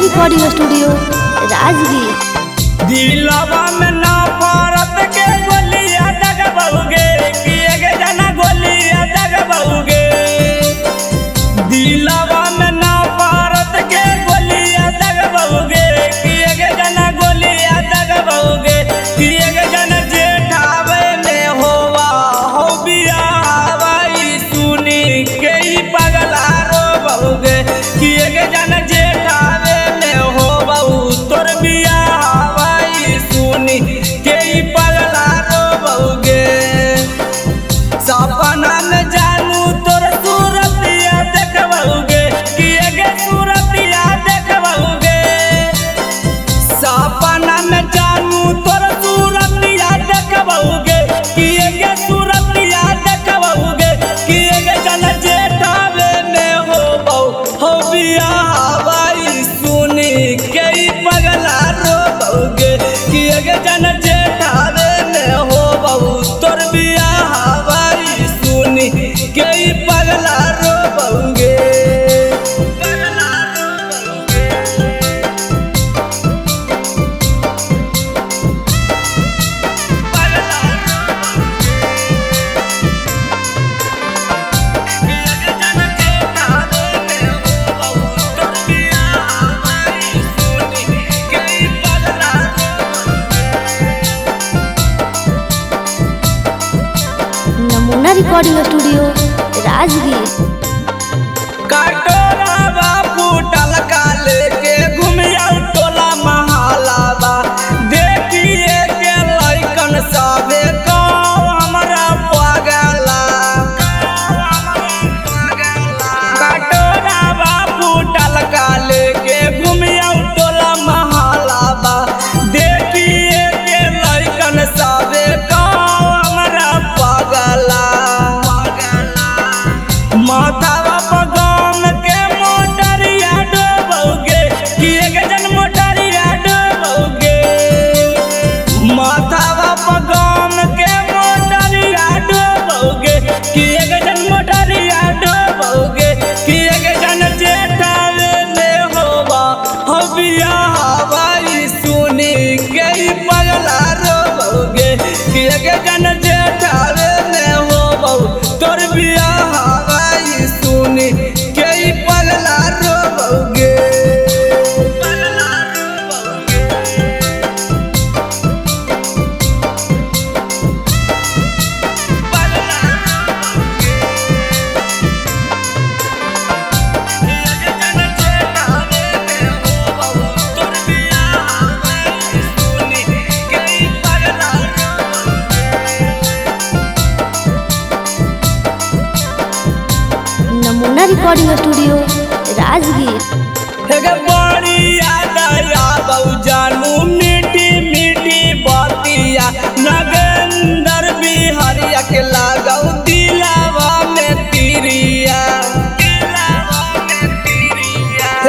Recording studio Rajgir. दिलवा में ना भारत के गोलिया दगबहुगे कि एक जना गोलिया दगबहुगे। दिलवा में ना भारत के गोलिया दगबहुगे कि एक जना गोलिया दगबहुगे। कि एक जना जेठावे में होवा हो बियाहवा ई सुनी के ही पगला रोबहुगे। कि एक जना जेठावे तोर बियाहवा ई सुनी के ही पगला रोबहुगे। सपना में जानू तोर सूरतिया देखबहुगे कि एगे सूरतिया देखबहुगे। सपना में जानू तोर सूरतिया देखबहुगे कि एगे सूरतिया देखबहुगे। कि एगे जन जेठावे में होबहु हो बियाहवा ई सुनी के ही पगला रोबहुगे। कि एगे जन जेठावे में होबहु तोर बियाहवा ई सुनी के ही पगला रोबहुगे। नमूना रिकॉर्डिंग स्टूडियो राजगीर। कटोरा फूटल का लेके घूमिया टोला महलावा। देखिए के लइकन सबे हमरा पगला। कटोरा फूटल का लेके घूमिया टोला महलावा। देखिए के लइकन सबे हमरा पगला। माथावा पगाम के मोटरिया डोबहुगे कि एक जन मोटरिया डोबहुगे। माथावा पगाम के मोटरिया डोबहुगे कि एक जन मोटरिया डोबहुगे। कि एक जन जेठावे में होबा हो बियाहवा ई सुनी के ही पगला रोबहुगे। कि एक जन जेठावे में होबहु तोर बियाहवा ई सुनी के ही पगला रोबहुगे। नमूना रिकॉर्डिंग स्टूडियो राजगीर। एगे बड़ी याद आबहु जानू मीठी मीठी बातिया। नगेंदर बिहारिया के लागौ दिलावा में तीरिया।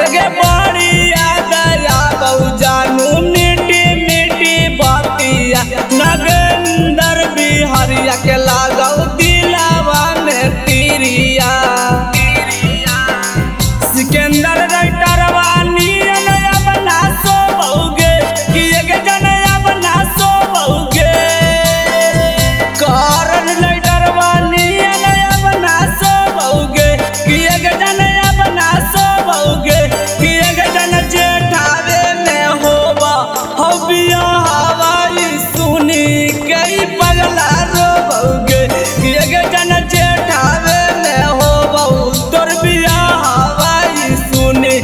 एगे बड़ी याद आबहु जानू मीठी मीठी बातिया। नगेंदर बिहारिया के लागौ दिलावा में तीरिया। सिकंदर राइटरवा नियन अपना सोबहुगे कि एक जन अपना सोबहुगे। कारण राइटरवा नियन अपना सोबहुगे कि एक जन अपना सोबहुगे। कि एक जन जेठावे में होबा हो बियाहवा ई सुनी के ही पगला रोबहुगे। कि एक जन जेठावे में होबहु तोर बियाहवा ई सुनी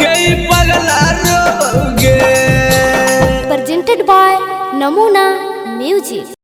के ही पगला रोबहुगे। प्रेजेंटेड बाय नमूना म्यूजिक।